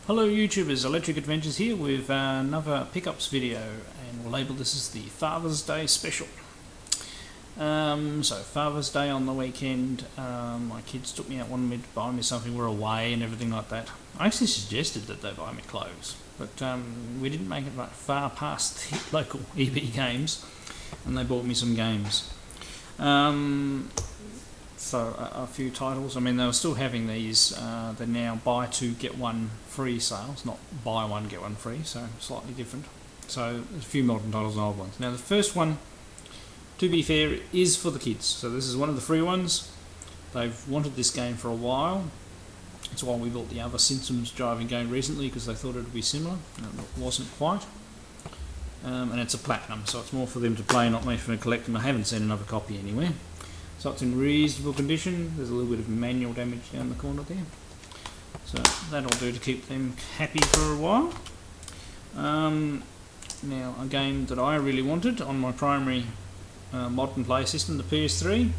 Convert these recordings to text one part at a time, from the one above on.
Hello YouTubers, Electric Adventures here with another pickups video, and we'll label this as the Father's Day special. So Father's Day on the weekend, my kids took me out, wanted me to buy me something, we're away and everything like that. I actually suggested that they buy me clothes, but we didn't make it far past the local eBay games, and they bought me some games. So a few titles. I mean, they were still having these. They're now buy two get one free sales, not buy one get one free. So slightly different. So there's a few modern titles and old ones. Now the first one, to be fair, is for the kids. So this is one of the free ones. They've wanted this game for a while. That's why we bought the other Simpsons driving game recently, because they thought it would be similar. And it wasn't quite. And it's a platinum, so it's more for them to play, not me for me to collect them. I haven't seen another copy anywhere. So it's in reasonable condition. There's a little bit of manual damage down the corner there. So that'll do to keep them happy for a while. Now a game that I really wanted on my primary modern play system, the PS3,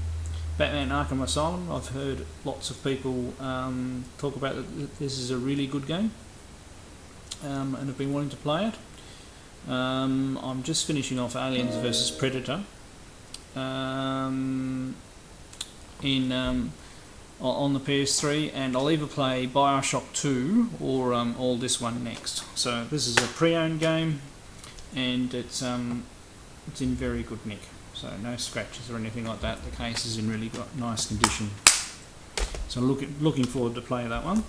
Batman Arkham Asylum. I've heard lots of people talk about that this is a really good game, and have been wanting to play it. I'm just finishing off Aliens vs Predator on the PS3, and I'll either play Bioshock 2 or this one next. So this is a pre-owned game, and it's in very good nick. So no scratches or anything like that. The case is in really nice condition. So looking forward to play that one.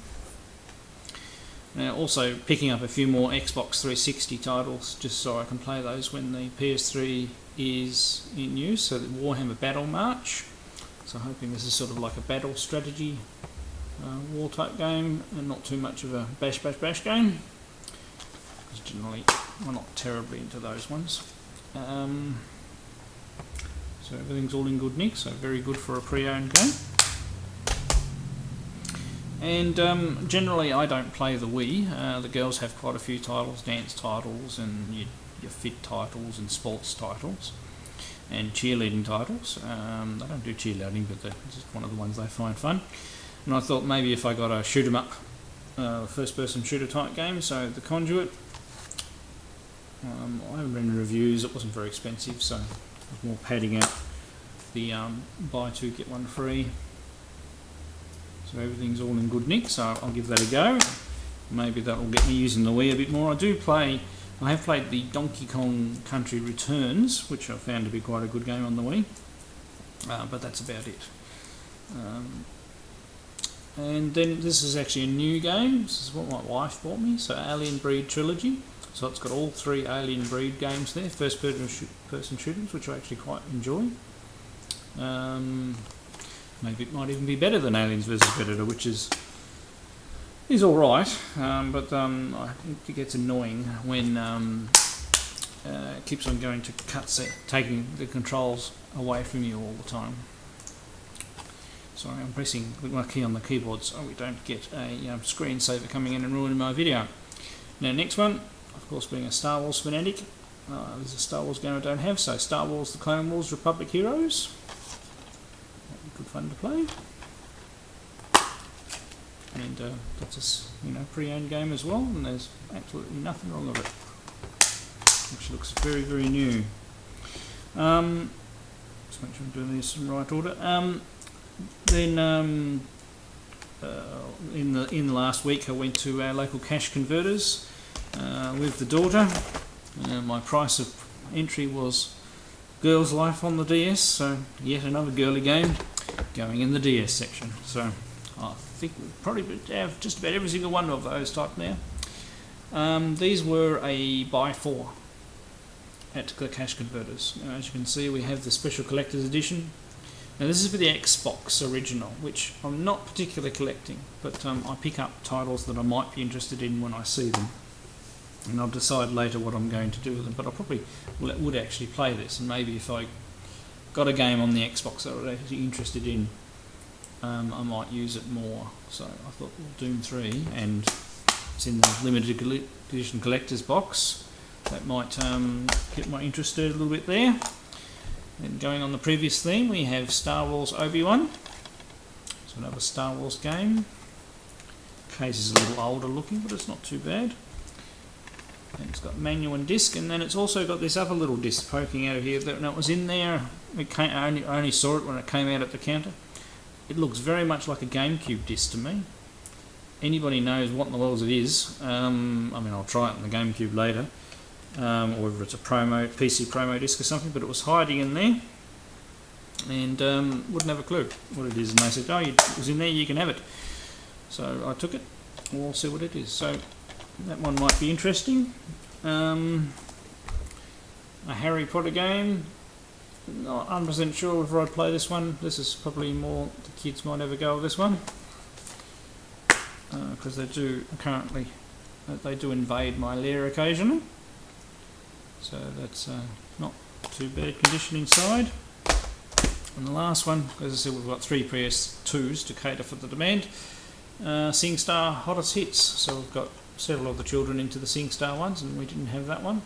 Now also picking up a few more Xbox 360 titles, just so I can play those when the PS3 is in use. So the Warhammer Battle March. So hoping this is sort of like a battle strategy war type game, and not too much of a bash game, because generally we're not terribly into those ones. So everything's all in good nick, so very good for a pre-owned game. And generally I don't play the Wii. The girls have quite a few titles, dance titles and your fit titles and sports titles and cheerleading titles. They don't do cheerleading, but they're just one of the ones they find fun. And I thought maybe if I got a shoot 'em up, first person shooter type game, so the Conduit. I haven't read reviews, it wasn't very expensive, so I was more padding out the buy two get one free. So everything's all in good nick, so I'll give that a go. Maybe that will get me using the Wii a bit more. I have played the Donkey Kong Country Returns, which I found to be quite a good game on the Wii, but that's about it. And then this is actually a new game. This is what my wife bought me, so Alien Breed Trilogy. So it's got all three Alien Breed games there, first person shooters, which I actually quite enjoy. Maybe it might even be better than Aliens vs Predator, which is alright, but I think it gets annoying when it keeps on going to taking the controls away from you all the time. Sorry, I'm pressing my key on the keyboard so we don't get a screensaver coming in and ruining my video. Now next one, of course, being a Star Wars fanatic, there's a Star Wars game I don't have, so Star Wars The Clone Wars Republic Heroes. Good fun to play, and that's a pre-owned game as well, and there's absolutely nothing wrong with it. Actually looks very, very new. Just make sure I'm doing this in the right order. Then in the last week I went to our local cash converters with the daughter. My price of entry was Girls Life on the DS, so yet another girly game going in the DS section. So I think we probably have just about every single one of those type now. These were a buy four at the cash converters. Now, as you can see, we have the special collector's edition. Now this is for the Xbox original, which I'm not particularly collecting, but I pick up titles that I might be interested in when I see them, and I'll decide later what I'm going to do with them. But I probably would actually play this, and maybe if I got a game on the Xbox that I was actually interested in, I might use it more. So I thought, well, Doom 3, and it's in the limited edition collector's box. That might get my interest stirred a little bit there. And going on the previous theme, we have Star Wars Obi-Wan. So another Star Wars game. case is a little older looking, but it's not too bad. And it's got manual and disc, and then it's also got this other little disc poking out of here that was in there. I only saw it when it came out at the counter. It looks very much like a GameCube disc to me. Anybody knows what in the world it is, I mean, I'll try it on the GameCube later, or whether it's a PC promo disc or something, but it was hiding in there, and wouldn't have a clue what it is. And they said, oh, it was in there, you can have it. So I took it, we'll see what it is. So that one might be interesting. A Harry Potter game, not 100% sure whether I'd play this one. This is probably more, the kids might have a go of this one. Because they do invade my lair occasionally, so that's not too bad condition inside. And the last one, as I said, we've got 3 PS2s to cater for the demand. SingStar Hottest Hits, so we've got several of the children into the SingStar ones, and we didn't have that one.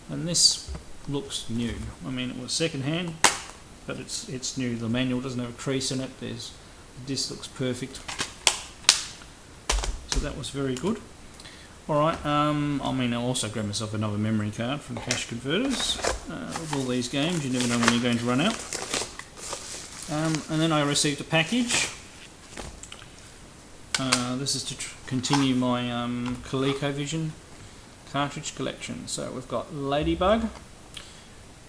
And this looks new. I mean, it was second hand, but it's new. The manual doesn't have a crease in it. The disc looks perfect. So that was very good. Alright, I mean, I'll also grab myself another memory card from Cash Converters. With all these games, you never know when you're going to run out. And then I received a package. This is to continue my ColecoVision cartridge collection. So we've got Ladybug.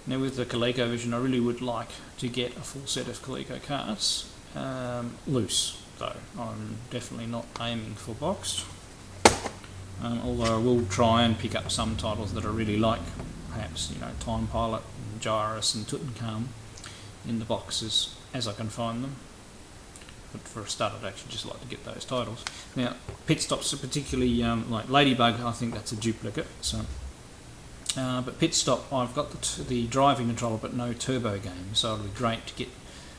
Now with the ColecoVision, I really would like to get a full set of Coleco cards, loose. Though I'm definitely not aiming for boxed, although I will try and pick up some titles that I really like, perhaps, you know, Time Pilot, and Gyrus and Tutankhamun in the boxes as I can find them. But for a start, I'd actually just like to get those titles. Now, Pit Stops are particularly, like Ladybug, I think that's a duplicate. So, but Pit Stop, I've got the driving controller but no turbo game, so it'll be great to get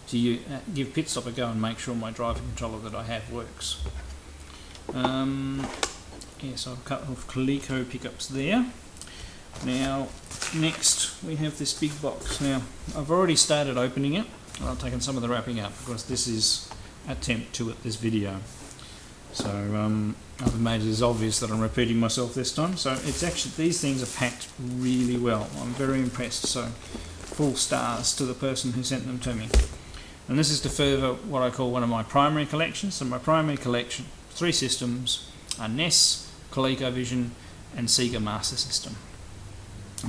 to give Pit Stop a go and make sure my driving controller that I have works. Yeah, so I've cut off Coleco pickups there. Now, next we have this big box. Now, I've already started opening it. I've taken some of the wrapping up because this is attempt 2 at this video. So I've made it as obvious that I'm repeating myself this time. So it's actually, these things are packed really well. I'm very impressed. So full stars to the person who sent them to me. And this is to further what I call one of my primary collections. So my primary collection, 3 systems, are NES, ColecoVision and Sega Master System.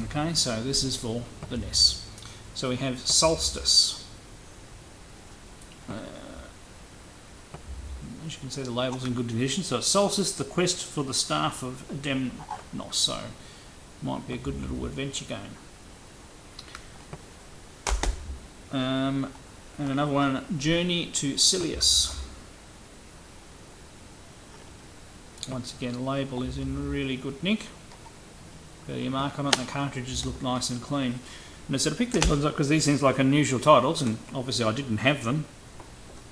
Okay, so this is for the NES. So we have Solstice. As you can see, the label's in good condition. So Solstice, the quest for the staff of Demnos. So might be a good little adventure game. And another one, Journey to Silius. Once again, the label is in really good nick. Got your mark on it, and the cartridges look nice and clean. And I said I picked these ones up because these seems like unusual titles, and obviously I didn't have them.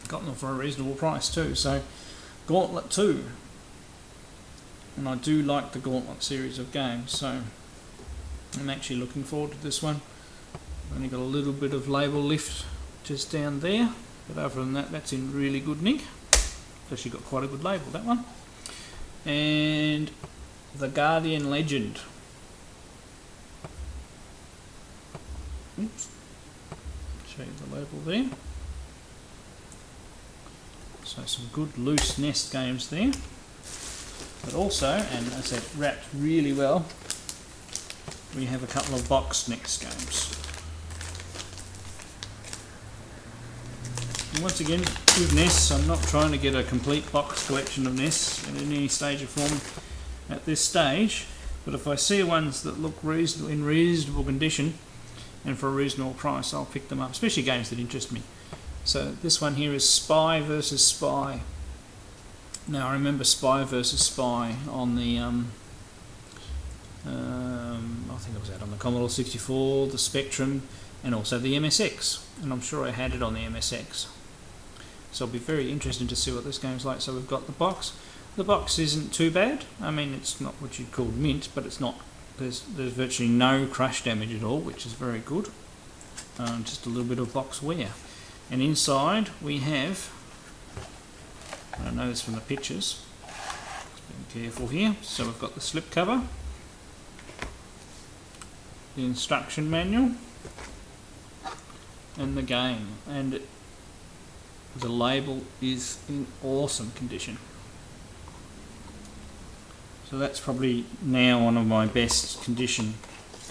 Got them for a reasonable price too. So, Gauntlet 2. And I do like the Gauntlet series of games, so I'm actually looking forward to this one. Only got a little bit of label lift just down there, but other than that, that's in really good nick. It's actually got quite a good label, that one. And The Guardian Legend. Oops. Show you the label there. So some good loose NES games there. But also, and as I said, wrapped really well, we have a couple of boxed NES games. And once again, with NES, I'm not trying to get a complete box collection of NES in any stage of form at this stage, but if I see ones that look in reasonable condition and for a reasonable price, I'll pick them up, especially games that interest me. So this one here is Spy vs Spy. Now I remember Spy vs Spy on the, I think it was out on the Commodore 64, the Spectrum, and also the MSX, and I'm sure I had it on the MSX. So it'll be very interesting to see what this game's like. So we've got the box. The box isn't too bad. I mean, it's not what you'd call mint, but it's not. There's virtually no crash damage at all, which is very good. Just a little bit of box wear. And inside we have, I don't know this from the pictures, Be careful here. So we've got the slip cover, the instruction manual, and the game, and the label is in awesome condition. So that's probably now one of my best condition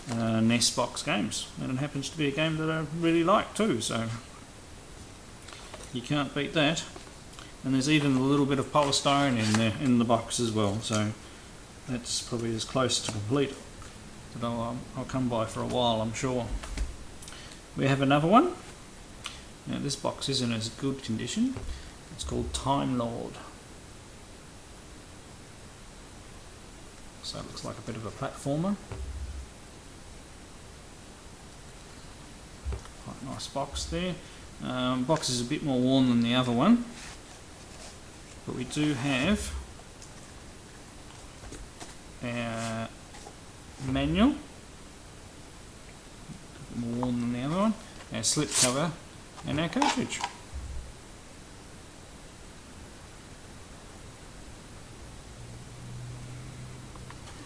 NES box games, and it happens to be a game that I really like too, so you can't beat that. And there's even a little bit of polystyrene in there in the box as well, so that's probably as close to complete that I'll come by for a while, I'm sure. We have another one. Now this box isn't as good condition. It's called Time Lord. So it looks like a bit of a platformer. Quite nice box there. Box is a bit more worn than the other one, but we do have our manual, a bit more worn than the other one, our slip cover, and our cartridge.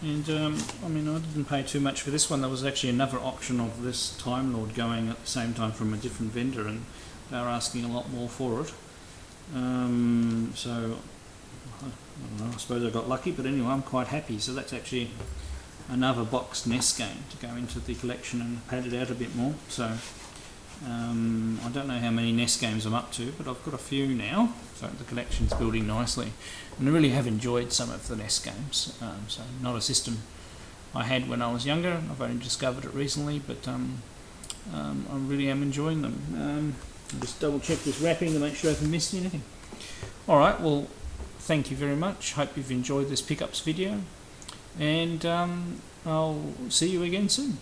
And I mean, I didn't pay too much for this one. There was actually another option of this Time Lord going at the same time from a different vendor, and they were asking a lot more for it. So I don't know, I suppose I got lucky, but anyway, I'm quite happy. So that's actually another boxed NES game to go into the collection and pad it out a bit more. So I don't know how many NES games I'm up to, but I've got a few now, so the collection's building nicely. And I really have enjoyed some of the NES games. So not a system I had when I was younger. I've only discovered it recently, but I really am enjoying them. I'll just double check this wrapping to make sure I haven't missed anything. Alright, well, thank you very much. Hope you've enjoyed this pickups video, and I'll see you again soon.